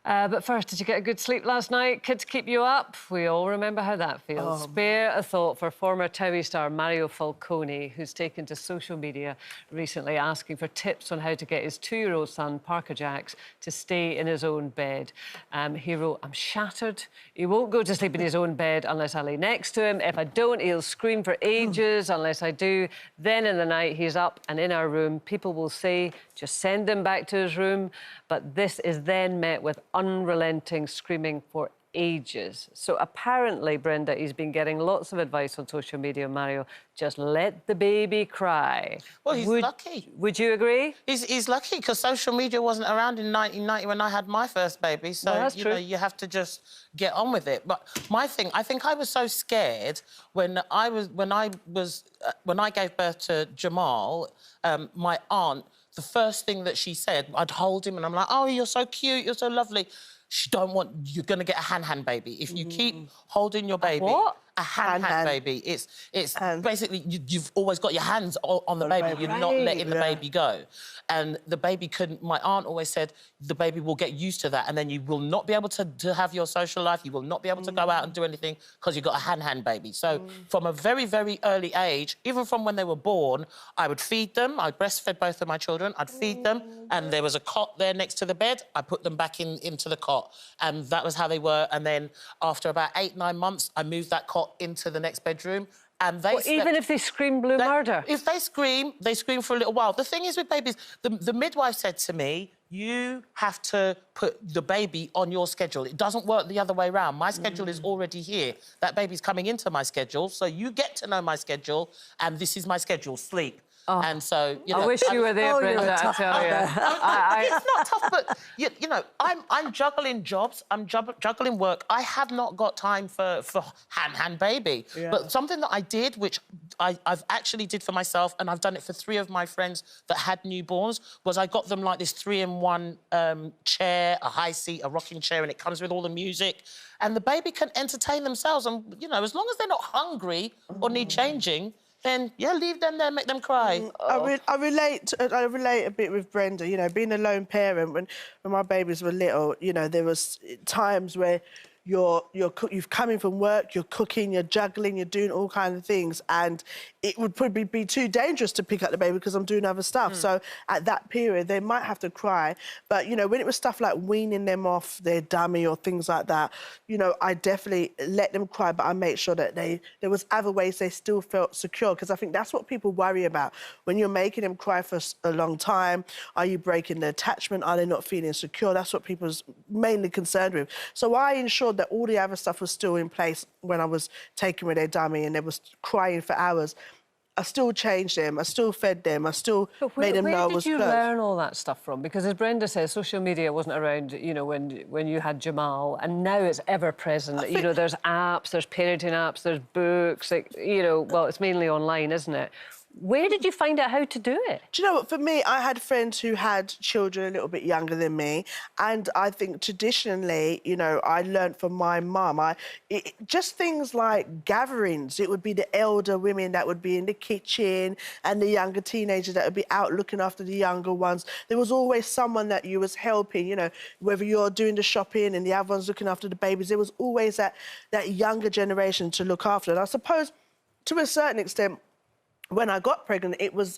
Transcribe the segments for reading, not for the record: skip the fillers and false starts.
But first, did you get a good sleep last night? Kids keep you up? We all remember how that feels. Spare a thought for former Towie star Mario Falcone, who's taken to social media recently asking for tips on how to get his 2-year-old son, Parker Jacks, to stay in his own bed. He wrote, "I'm shattered. He won't go to sleep in his own bed unless I lay next to him. If I don't, he'll scream for ages unless I do. Then in the night, he's up and in our room. People will say, just send him back to his room." But this is then met with unrelenting screaming for ages. So apparently, Brenda, he's been getting lots of advice on social media, Mario. Just let the baby cry. Well, he's lucky. Would you agree? He's lucky because social media wasn't around in 1990 when I had my first baby. So, well, you know, you have to just get on with it. But my thing, I think I was so scared when I gave birth to Jamal, my aunt, the first thing that she said, I'd hold him and I'm like, "Oh, you're so cute, you're so lovely." You're going to get a hand baby. If you keep holding your baby... What? A hand baby. It's basically, you've always got your hands on the baby. You're not letting the baby go. And the baby couldn't... My aunt always said, the baby will get used to that and then you will not be able to have your social life. You will not be able to go out and do anything because you've got a hand baby. So from a very, very early age, even from when they were born, I would feed them. I breastfed both of my children. I'd feed them and there was a cot there next to the bed. I put them back into the cot and that was how they were. And then after about 8-9 months, I moved that cot into the next bedroom and they slept. Even if they scream blue murder? If they scream for a little while. The thing is with babies, the midwife said to me, you have to put the baby on your schedule. It doesn't work the other way around. My schedule is already here. That baby's coming into my schedule, so you get to know my schedule and this is my schedule, sleep. And so, you know... I wish you were there, Brenda, I tell you. It's not tough, but, you know, I'm juggling jobs, I'm juggling work. I have not got time for hand baby. Yeah. But something that I did, which I've actually did for myself, and I've done it for 3 of my friends that had newborns, was I got them, like, this 3-in-1 chair, a high seat, a rocking chair, and it comes with all the music. And the baby can entertain themselves. And, you know, as long as they're not hungry or need changing, then, yeah, leave them there, make them cry. I relate a bit with Brenda, you know, being a lone parent, when my babies were little, you know, there was times where you've come in from work, you're cooking, you're juggling, you're doing all kinds of things, and it would probably be too dangerous to pick up the baby because I'm doing other stuff. So at that period, they might have to cry. But, you know, when it was stuff like weaning them off their dummy or things like that, you know, I definitely let them cry, but I make sure that there was other ways they still felt secure, because I think that's what people worry about. When you're making them cry for a long time, are you breaking the attachment? Are they not feeling secure? That's what people's mainly concerned with. So I ensured that all the other stuff was still in place when I was taking with their dummy and they was crying for hours. I still changed them, I still fed them, I still made them know I was close. Where did you learn all that stuff from? Because as Brenda says, social media wasn't around, you know, when you had Jamal, and now it's ever present. You know, there's apps, there's parenting apps, there's books, like, you know, well, it's mainly online, isn't it? Where did you find out how to do it? Do you know what, for me, I had friends who had children a little bit younger than me, and I think traditionally, you know, I learned from my mum. Just things like gatherings. It would be the elder women that would be in the kitchen and the younger teenagers that would be out looking after the younger ones. There was always someone that you was helping, you know, whether you're doing the shopping and the other one's looking after the babies. There was always that younger generation to look after. And I suppose, to a certain extent, when I got pregnant,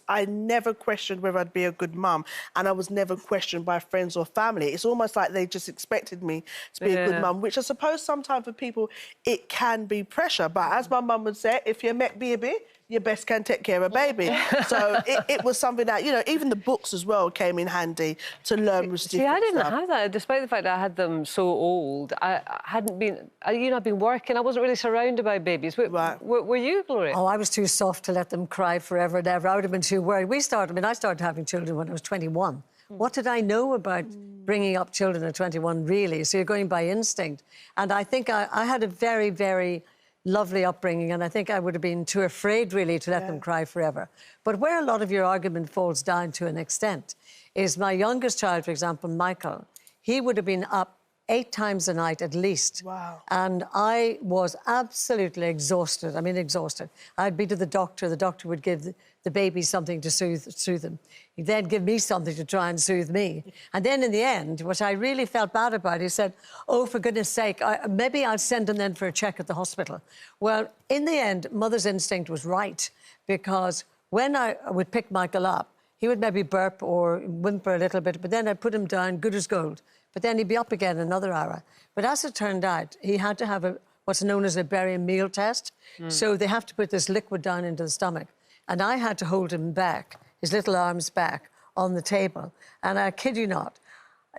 I never questioned whether I'd be a good mum, and I was never questioned by friends or family. It's almost like they just expected me to be a good mum, which I suppose sometimes for people, it can be pressure. But as my mum would say, if you make baby, you best can take care of a baby. So it was something that, you know, even the books as well came in handy to learn with different I didn't stuff. have that, despite the fact that I had them so old. I hadn't been, you know, I'd been working, I wasn't really surrounded by babies. Were you, Gloria? Oh, I was too soft to let them cry forever and ever. I would have been too worried. I started having children when I was 21. What did I know about bringing up children at 21, really? So you're going by instinct. And I think I had a very, very lovely upbringing, and I think I would have been too afraid, really, to let them cry forever. But where a lot of your argument falls down to an extent is my youngest child, for example, Michael, he would have been up 8 times a night at least. Wow. And I was absolutely exhausted. I mean, exhausted. I'd be to the doctor would give the baby something to soothe him. He'd then give me something to try and soothe me. And then in the end, what I really felt bad about, he said, oh, for goodness sake, maybe I'll send him then for a check at the hospital. Well, in the end, mother's instinct was right, because when I would pick Michael up, he would maybe burp or whimper a little bit, but then I'd put him down, good as gold. But then he'd be up again another hour. But as it turned out, he had to have what's known as a barium meal test. So they have to put this liquid down into the stomach. And I had to hold him back, his little arms back, on the table. And I kid you not,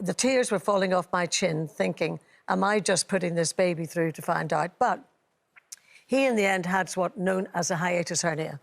the tears were falling off my chin, thinking, am I just putting this baby through to find out? But he, in the end, had what's known as a hiatus hernia.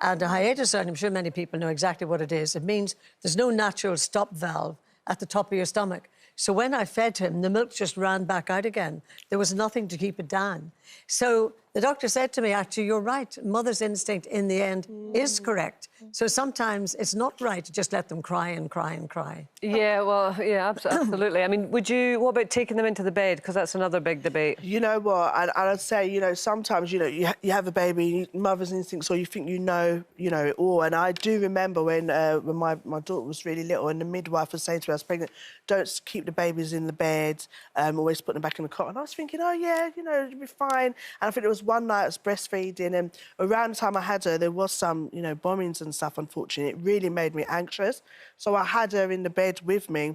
And a hiatus hernia, I'm sure many people know exactly what it is. It means there's no natural stop valve at the top of your stomach. So when I fed him, the milk just ran back out again. There was nothing to keep it down. So the doctor said to me, actually, you're right. Mother's instinct, in the end, is correct. So sometimes it's not right to just let them cry and cry and cry. Yeah, well, yeah, absolutely. I mean, what about taking them into the bed? Because that's another big debate. You know what? I'd say, you know, sometimes, you know, you have a baby, mother's instincts, or you think you know it all. And I do remember when my daughter was really little and the midwife was saying to me, I was pregnant, don't keep the babies in the bed, always put them back in the cot. And I was thinking, oh, yeah, you know, it'll be fine. And I think it was one night I was breastfeeding, and around the time I had her, there was some, you know, bombings and stuff, unfortunately. It really made me anxious. So I had her in the bed with me.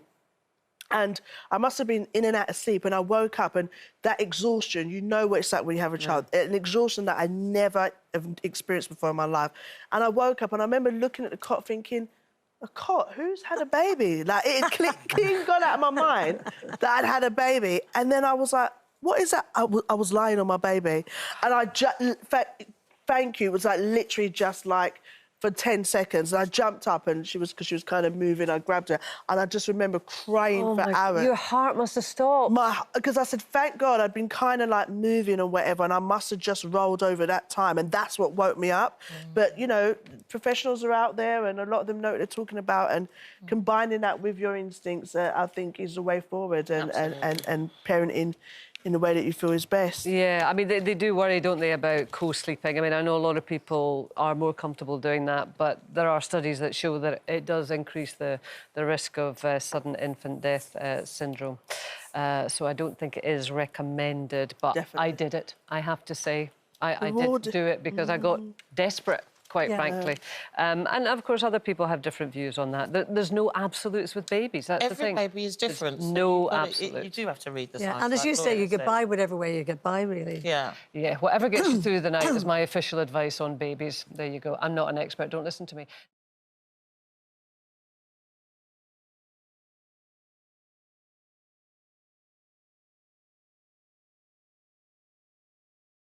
And I must have been in and out of sleep, and I woke up, and that exhaustion, you know what it's like when you have a child, an exhaustion that I never have experienced before in my life. And I woke up, and I remember looking at the cot thinking, a cot? Who's had a baby? Like, it had clean gone out of my mind that I'd had a baby. And then I was like, what is that? I was lying on my baby. And I just, thank you, it was like literally just like for 10 seconds. And I jumped up, and because she was kind of moving, I grabbed her. And I just remember crying for hours. Your heart must have stopped. Because I said, thank God, I'd been kind of like moving or whatever, and I must have just rolled over that time, and that's what woke me up. But, you know, professionals are out there, and a lot of them know what they're talking about, and combining that with your instincts, I think, is the way forward, and parenting in the way that you feel is best. Yeah, I mean, they do worry, don't they, about co-sleeping. I mean, I know a lot of people are more comfortable doing that, but there are studies that show that it does increase the risk of sudden infant death syndrome. So I don't think it is recommended, but Definitely. I did it, I have to say. I did do it because I got desperate, quite frankly. And, of course, other people have different views on that. There's no absolutes with babies, that's the thing. Every baby is different. There's no absolutes. You do have to read the Yeah, science. and as you say, you get by whatever way you get by, really. Yeah. Yeah, whatever gets you through the night is my official advice on babies. There you go. I'm not an expert, don't listen to me.